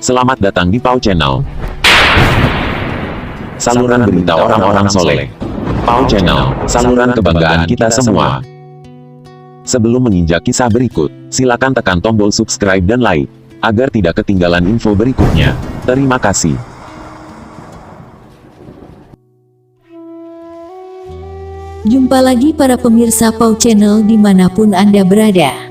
Selamat datang di Pau Channel. Saluran berita orang-orang soleh. Pau Channel, saluran kebanggaan kita semua. Sebelum menginjak kisah berikut, silakan tekan tombol subscribe dan like, agar tidak ketinggalan info berikutnya. Terima kasih. Jumpa lagi para pemirsa Pau Channel dimanapun Anda berada.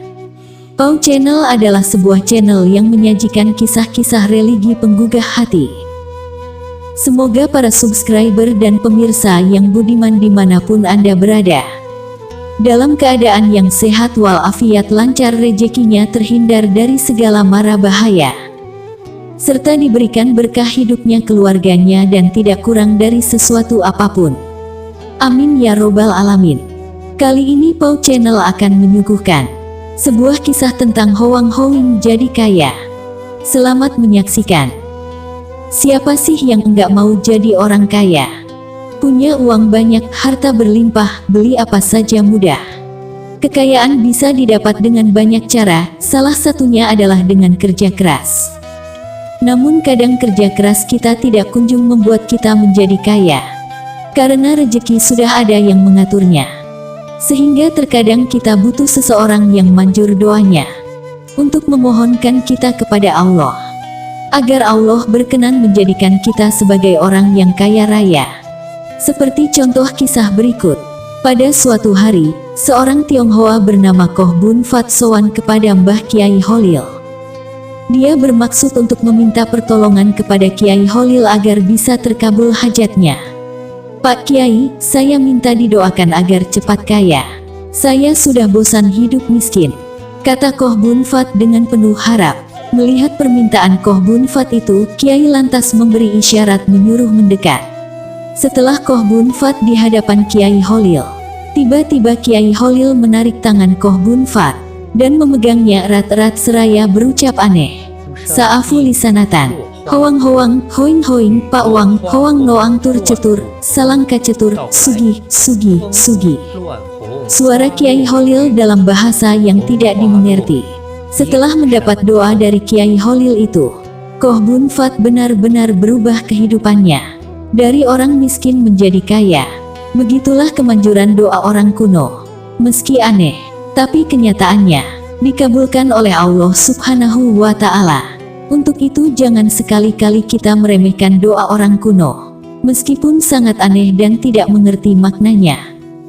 Pau Channel adalah sebuah channel yang menyajikan kisah-kisah religi penggugah hati. Semoga para subscriber dan pemirsa yang budiman dimanapun Anda berada, dalam keadaan yang sehat walafiat, lancar rezekinya, terhindar dari segala mara bahaya, serta diberikan berkah hidupnya, keluarganya, dan tidak kurang dari sesuatu apapun. Amin ya robbal alamin. Kali ini Pau Channel akan menyuguhkan sebuah kisah tentang Hoang Hoing jadi kaya. Selamat menyaksikan. Siapa sih yang enggak mau jadi orang kaya? Punya uang banyak, harta berlimpah, beli apa saja mudah. Kekayaan bisa didapat dengan banyak cara, salah satunya adalah dengan kerja keras. Namun kadang kerja keras kita tidak kunjung membuat kita menjadi kaya, karena rezeki sudah ada yang mengaturnya. Sehingga terkadang kita butuh seseorang yang manjur doanya, untuk memohonkan kita kepada Allah, agar Allah berkenan menjadikan kita sebagai orang yang kaya raya. Seperti contoh kisah berikut. Pada suatu hari, seorang Tionghoa bernama Koh Bun Fat sowan kepada Mbah Kiai Holil. Dia bermaksud untuk meminta pertolongan kepada Kiai Holil agar bisa terkabul hajatnya. Pak Kiai, saya minta didoakan agar cepat kaya. Saya sudah bosan hidup miskin, kata Koh Bun Fat dengan penuh harap. Melihat permintaan Koh Bun Fat itu, Kiai lantas memberi isyarat menyuruh mendekat. Setelah Koh Bun Fat di hadapan Kiai Holil, tiba-tiba Kiai Holil menarik tangan Koh Bun Fat dan memegangnya erat-erat seraya berucap aneh. Sa'afu lisanatan. Hoang hoang, hoing hoing, pak wang, hoang noang tur cetur, salang kacetur, sugi, sugi, sugi. Suara Kiai Holil dalam bahasa yang tidak dimengerti. Setelah mendapat doa dari Kiai Holil itu, Koh Bun Fat benar-benar berubah kehidupannya, dari orang miskin menjadi kaya. Begitulah kemanjuran doa orang kuno. Meski aneh, tapi kenyataannya dikabulkan oleh Allah Subhanahu wa Ta'ala. Untuk itu jangan sekali-kali kita meremehkan doa orang kuno, meskipun sangat aneh dan tidak mengerti maknanya,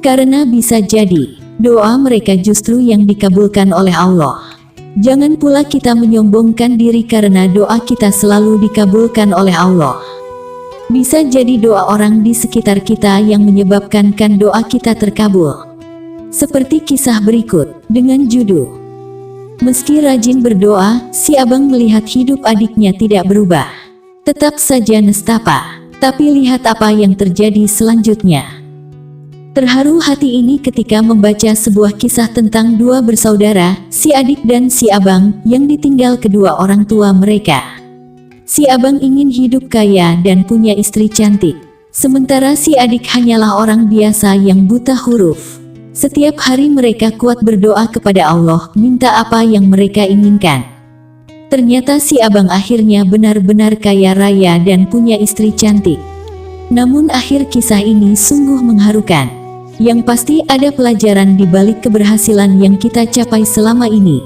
karena bisa jadi doa mereka justru yang dikabulkan oleh Allah. Jangan pula kita menyombongkan diri karena doa kita selalu dikabulkan oleh Allah. Bisa jadi doa orang di sekitar kita yang menyebabkan doa kita terkabul. Seperti kisah berikut dengan judul Meski rajin berdoa, si abang melihat hidup adiknya tidak berubah. Tetap saja nestapa, tapi lihat apa yang terjadi selanjutnya. Terharu hati ini ketika membaca sebuah kisah tentang dua bersaudara, si adik dan si abang, yang ditinggal kedua orang tua mereka. Si abang ingin hidup kaya dan punya istri cantik, sementara si adik hanyalah orang biasa yang buta huruf. Setiap hari mereka kuat berdoa kepada Allah, minta apa yang mereka inginkan. Ternyata si abang akhirnya benar-benar kaya raya dan punya istri cantik. Namun akhir kisah ini sungguh mengharukan. Yang pasti ada pelajaran di balik keberhasilan yang kita capai selama ini.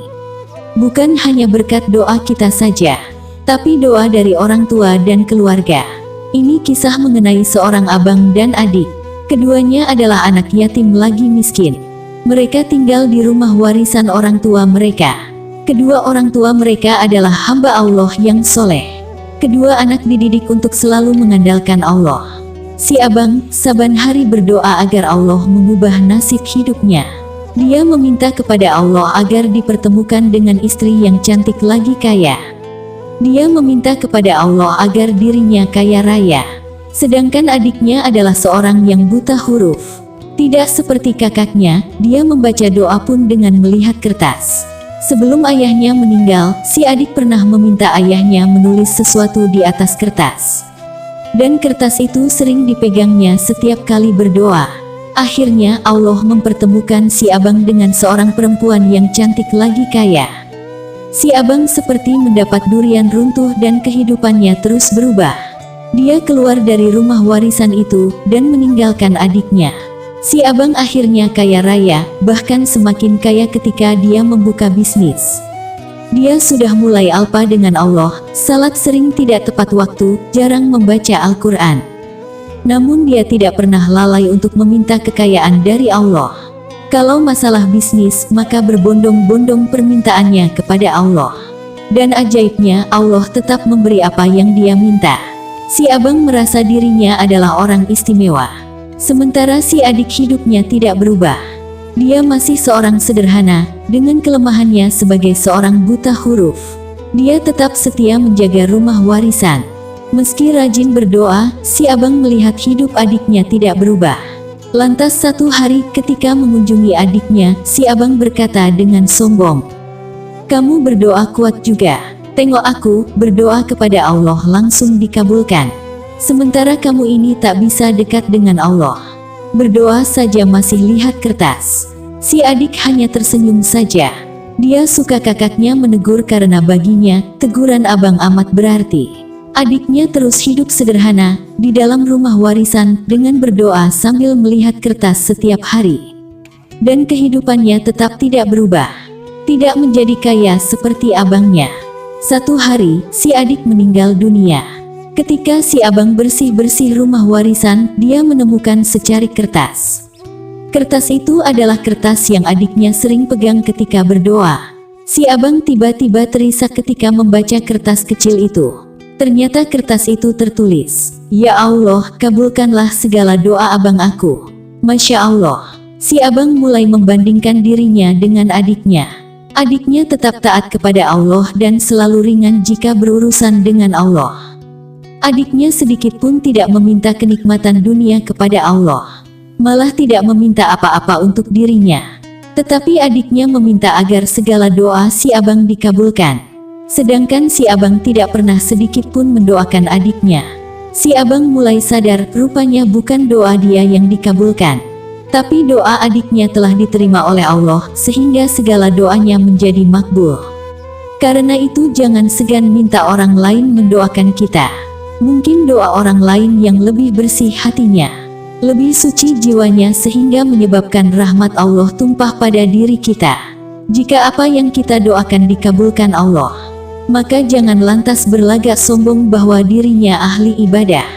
Bukan hanya berkat doa kita saja, tapi doa dari orang tua dan keluarga. Ini kisah mengenai seorang abang dan adik. Keduanya adalah anak yatim lagi miskin. Mereka tinggal di rumah warisan orang tua mereka. Kedua orang tua mereka adalah hamba Allah yang soleh. Kedua anak dididik untuk selalu mengandalkan Allah. Si abang, saban hari berdoa agar Allah mengubah nasib hidupnya. Dia meminta kepada Allah agar dipertemukan dengan istri yang cantik lagi kaya. Dia meminta kepada Allah agar dirinya kaya raya. Sedangkan adiknya adalah seorang yang buta huruf. Tidak seperti kakaknya, dia membaca doa pun dengan melihat kertas. Sebelum ayahnya meninggal, si adik pernah meminta ayahnya menulis sesuatu di atas kertas. Dan kertas itu sering dipegangnya setiap kali berdoa. Akhirnya Allah mempertemukan si abang dengan seorang perempuan yang cantik lagi kaya. Si abang seperti mendapat durian runtuh dan kehidupannya terus berubah. Dia keluar dari rumah warisan itu dan meninggalkan adiknya. Si abang akhirnya kaya raya, bahkan semakin kaya ketika dia membuka bisnis. Dia sudah mulai alpa dengan Allah, salat sering tidak tepat waktu, jarang membaca Al-Quran. Namun dia tidak pernah lalai untuk meminta kekayaan dari Allah. Kalau masalah bisnis, maka berbondong-bondong permintaannya kepada Allah. Dan ajaibnya, Allah tetap memberi apa yang dia minta. Si abang merasa dirinya adalah orang istimewa. Sementara si adik hidupnya tidak berubah. Dia masih seorang sederhana, dengan kelemahannya sebagai seorang buta huruf. Dia tetap setia menjaga rumah warisan. Meski rajin berdoa, si abang melihat hidup adiknya tidak berubah. Lantas satu hari ketika mengunjungi adiknya, si abang berkata dengan sombong, "Kamu berdoa kuat juga. Tengok aku, berdoa kepada Allah langsung dikabulkan. Sementara kamu ini tak bisa dekat dengan Allah. Berdoa saja masih lihat kertas." Si adik hanya tersenyum saja. Dia suka kakaknya menegur karena baginya, teguran abang amat berarti. Adiknya terus hidup sederhana, di dalam rumah warisan, dengan berdoa sambil melihat kertas setiap hari. Dan kehidupannya tetap tidak berubah. Tidak menjadi kaya seperti abangnya. Satu hari, si adik meninggal dunia. Ketika si abang bersih-bersih rumah warisan, dia menemukan secarik kertas. Kertas itu adalah kertas yang adiknya sering pegang ketika berdoa. Si abang tiba-tiba terisak ketika membaca kertas kecil itu. Ternyata kertas itu tertulis, "Ya Allah, kabulkanlah segala doa abang aku." Masya Allah. Si abang mulai membandingkan dirinya dengan adiknya. Adiknya tetap taat kepada Allah dan selalu ringan jika berurusan dengan Allah. Adiknya sedikit pun tidak meminta kenikmatan dunia kepada Allah. Malah tidak meminta apa-apa untuk dirinya. Tetapi adiknya meminta agar segala doa si abang dikabulkan. Sedangkan si abang tidak pernah sedikit pun mendoakan adiknya. Si abang mulai sadar, rupanya bukan doa dia yang dikabulkan. Tapi doa adiknya telah diterima oleh Allah, sehingga segala doanya menjadi makbul. Karena itu jangan segan minta orang lain mendoakan kita. Mungkin doa orang lain yang lebih bersih hatinya, lebih suci jiwanya sehingga menyebabkan rahmat Allah tumpah pada diri kita. Jika apa yang kita doakan dikabulkan Allah, maka jangan lantas berlagak sombong bahwa dirinya ahli ibadah.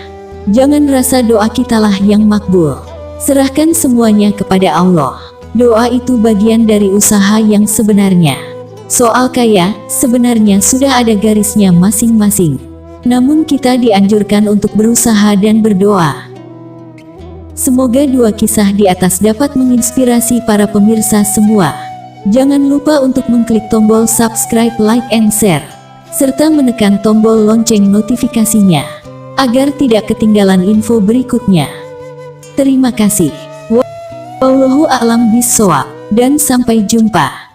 Jangan rasa doa kitalah yang makbul. Serahkan semuanya kepada Allah. Doa itu bagian dari usaha yang sebenarnya. Soal kaya, sebenarnya sudah ada garisnya masing-masing. Namun kita dianjurkan untuk berusaha dan berdoa. Semoga dua kisah di atas dapat menginspirasi para pemirsa semua. Jangan lupa untuk mengklik tombol subscribe, like, and share, serta menekan tombol lonceng notifikasinya, agar tidak ketinggalan info berikutnya. Terima kasih. Wallahu a'lam bishawab, dan sampai jumpa.